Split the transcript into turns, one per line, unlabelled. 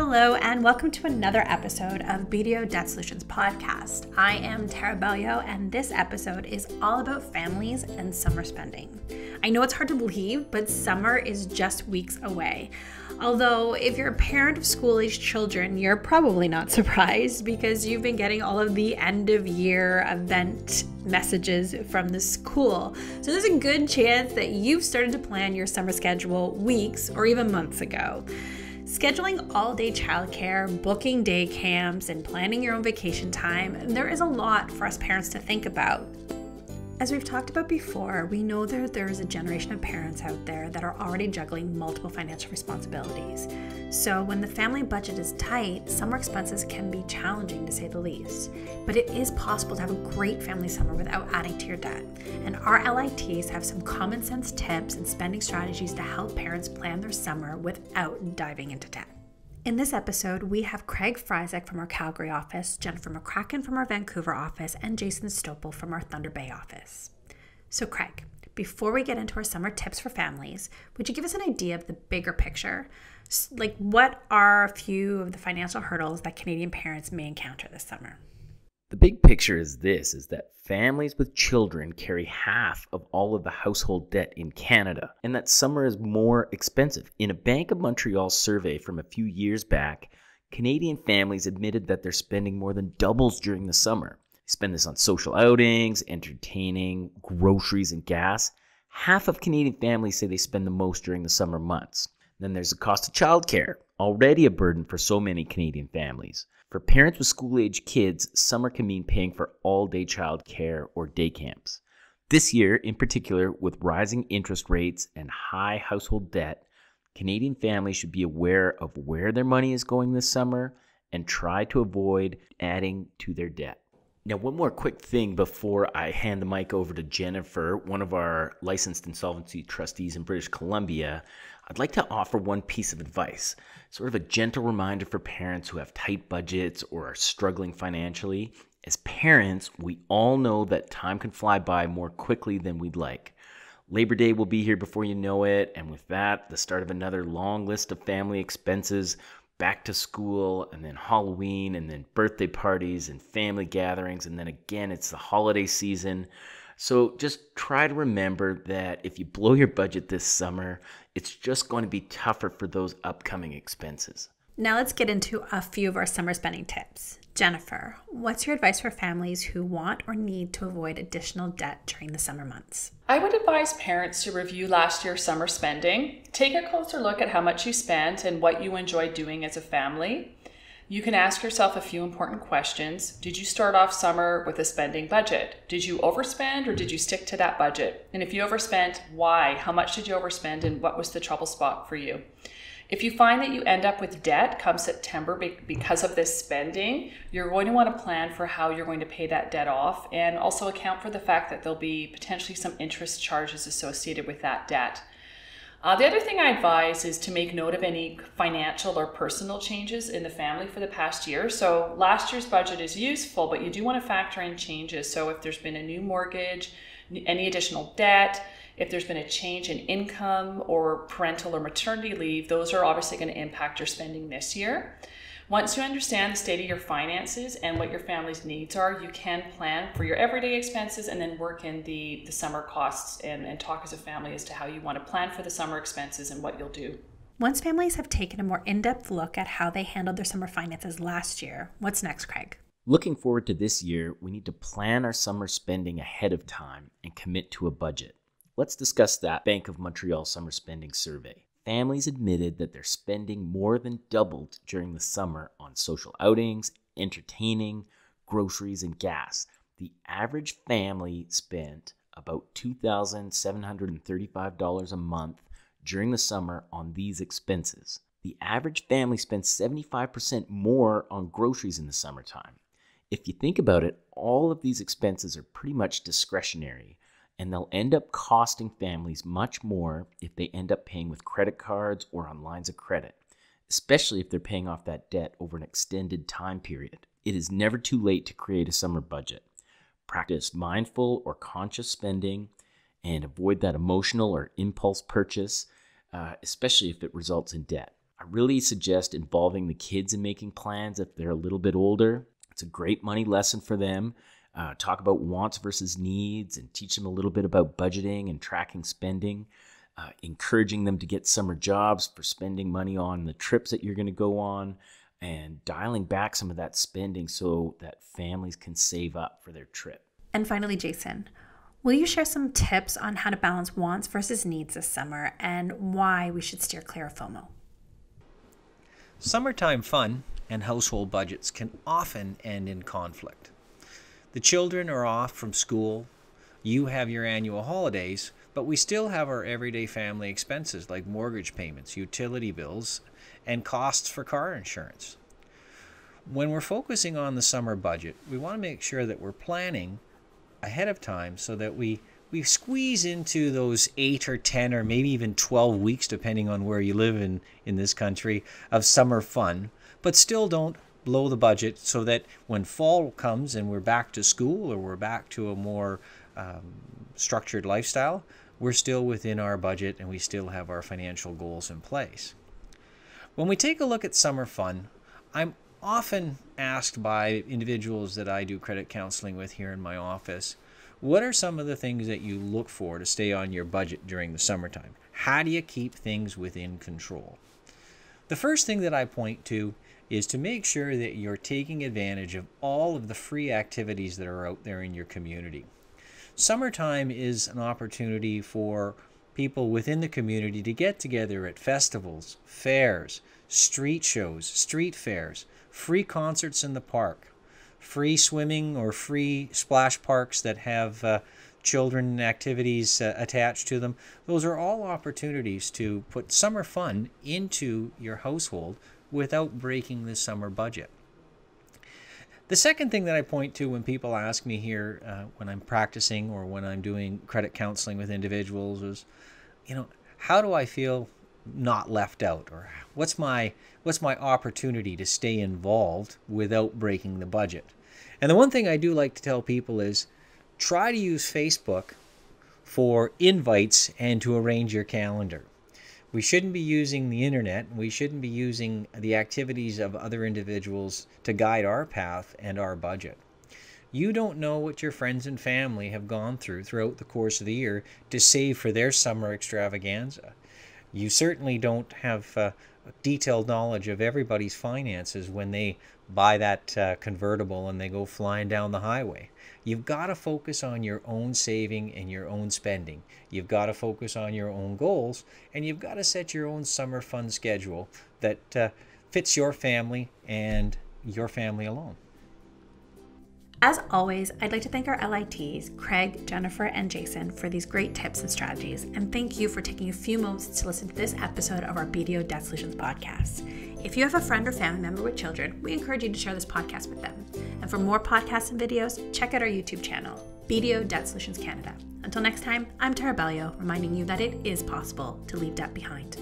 Hello, and welcome to another episode of BDO Debt Solutions Podcast. I am Tara Bellio, and this episode is all about families and summer spending. I know it's hard to believe, but summer is just weeks away. Although, if you're a parent of school-aged children, you're probably not surprised because you've been getting all of the end-of-year event messages from the school. So there's a good chance that you've started to plan your summer schedule weeks or even months ago. Scheduling all-day childcare, booking day camps, and planning your own vacation time, there is a lot for us parents to think about. As we've talked about before, we know that there is a generation of parents out there that are already juggling multiple financial responsibilities. So when the family budget is tight, summer expenses can be challenging to say the least. But it is possible to have a great family summer without adding to your debt. And our LITs have some common sense tips and spending strategies to help parents plan their summer without diving into debt. In this episode, we have Craig Friczek from our Calgary office, Jennifer McCracken from our Vancouver office, and Jason Stopel from our Thunder Bay office. So Craig, before we get into our summer tips for families, would you give us an idea of the bigger picture? Like, what are a few of the financial hurdles that Canadian parents may encounter this summer?
The big picture is that families with children carry half of all of the household debt in Canada, and that summer is more expensive. In a Bank of Montreal survey from a few years back, Canadian families admitted that their spending more than doubles during the summer. They spend this on social outings, entertaining, groceries, and gas. Half of Canadian families say they spend the most during the summer months. Then there's the cost of childcare, already a burden for so many Canadian families. For parents with school-age kids, summer can mean paying for all-day childcare or day camps. This year, in particular, with rising interest rates and high household debt, Canadian families should be aware of where their money is going this summer and try to avoid adding to their debt. Now, one more quick thing before I hand the mic over to Jennifer, one of our licensed insolvency trustees in British Columbia. I'd like to offer one piece of advice, sort of a gentle reminder for parents who have tight budgets or are struggling financially. As parents, we all know that time can fly by more quickly than we'd like. Labor Day will be here before you know it, and with that, the start of another long list of family expenses, back to school, and then Halloween, and then birthday parties and family gatherings, and then again, it's the holiday season. So just try to remember that if you blow your budget this summer, it's just going to be tougher for those upcoming expenses.
Now let's get into a few of our summer spending tips. Jennifer, what's your advice for families who want or need to avoid additional debt during the summer months?
I would advise parents to review last year's summer spending. Take a closer look at how much you spent and what you enjoyed doing as a family. You can ask yourself a few important questions. Did you start off summer with a spending budget? Did you overspend or did you stick to that budget? And if you overspent, why? How much did you overspend and what was the trouble spot for you? If you find that you end up with debt come September because of this spending, you're going to want to plan for how you're going to pay that debt off and also account for the fact that there'll be potentially some interest charges associated with that debt. The other thing I advise is to make note of any financial or personal changes in the family for the past year. So last year's budget is useful, but you do want to factor in changes. So if there's been a new mortgage, any additional debt, if there's been a change in income or parental or maternity leave, those are obviously going to impact your spending this year. Once you understand the state of your finances and what your family's needs are, you can plan for your everyday expenses and then work in the summer costs and talk as a family as to how you want to plan for the summer expenses and what you'll do.
Once families have taken a more in-depth look at how they handled their summer finances last year, what's next, Craig?
Looking forward to this year, we need to plan our summer spending ahead of time and commit to a budget. Let's discuss that Bank of Montreal summer spending survey. Families admitted that their spending more than doubled during the summer on social outings, entertaining, groceries, and gas. The average family spent about $2,735 a month during the summer on these expenses. The average family spends 75% more on groceries in the summertime. If you think about it, all of these expenses are pretty much discretionary, and they'll end up costing families much more if they end up paying with credit cards or on lines of credit, especially if they're paying off that debt over an extended time period. It is never too late to create a summer budget. Practice mindful or conscious spending and avoid that emotional or impulse purchase, especially if it results in debt. I really suggest involving the kids in making plans if they're a little bit older. It's a great money lesson for them. Talk about wants versus needs and teach them a little bit about budgeting and tracking spending. Encouraging them to get summer jobs for spending money on the trips that you're going to go on, and dialing back some of that spending so that families can save up for their trip.
And finally, Jason, will you share some tips on how to balance wants versus needs this summer and why we should steer clear of FOMO?
Summertime fun and household budgets can often end in conflict. The children are off from school, you have your annual holidays, but we still have our everyday family expenses like mortgage payments, utility bills, and costs for car insurance. When we're focusing on the summer budget, we want to make sure that we're planning ahead of time so that we squeeze into those 8 or 10 or maybe even 12 weeks, depending on where you live in this country, of summer fun, but still don't blow the budget so that when fall comes and we're back to school or we're back to a more structured lifestyle, we're still within our budget and we still have our financial goals in place. When we take a look at summer fun, I'm often asked by individuals that I do credit counseling with here in my office, what are some of the things that you look for to stay on your budget during the summertime? How do you keep things within control? The first thing that I point to is to make sure that you're taking advantage of all of the free activities that are out there in your community. Summertime is an opportunity for people within the community to get together at festivals, fairs, street shows, street fairs, free concerts in the park, free swimming or free splash parks that have children activities attached to them. Those are all opportunities to put summer fun into your household without breaking the summer budget. The second thing that I point to when people ask me here when I'm practicing or when I'm doing credit counseling with individuals is, how do I feel not left out, or what's my opportunity to stay involved without breaking the budget? And the one thing I do like to tell people is try to use Facebook for invites and to arrange your calendar. We shouldn't be using the internet. We shouldn't be using the activities of other individuals to guide our path and our budget. You don't know what your friends and family have gone throughout the course of the year to save for their summer extravaganza. You certainly don't have detailed knowledge of everybody's finances when they buy that convertible and they go flying down the highway. You've got to focus on your own saving and your own spending. You've got to focus on your own goals, and you've got to set your own summer fun schedule that fits your family and your family alone.
As always, I'd like to thank our LITs, Craig, Jennifer, and Jason, for these great tips and strategies, and thank you for taking a few moments to listen to this episode of our BDO Debt Solutions podcast. If you have a friend or family member with children, we encourage you to share this podcast with them. And for more podcasts and videos, check out our YouTube channel, BDO Debt Solutions Canada. Until next time, I'm Tara Bellio, reminding you that it is possible to leave debt behind.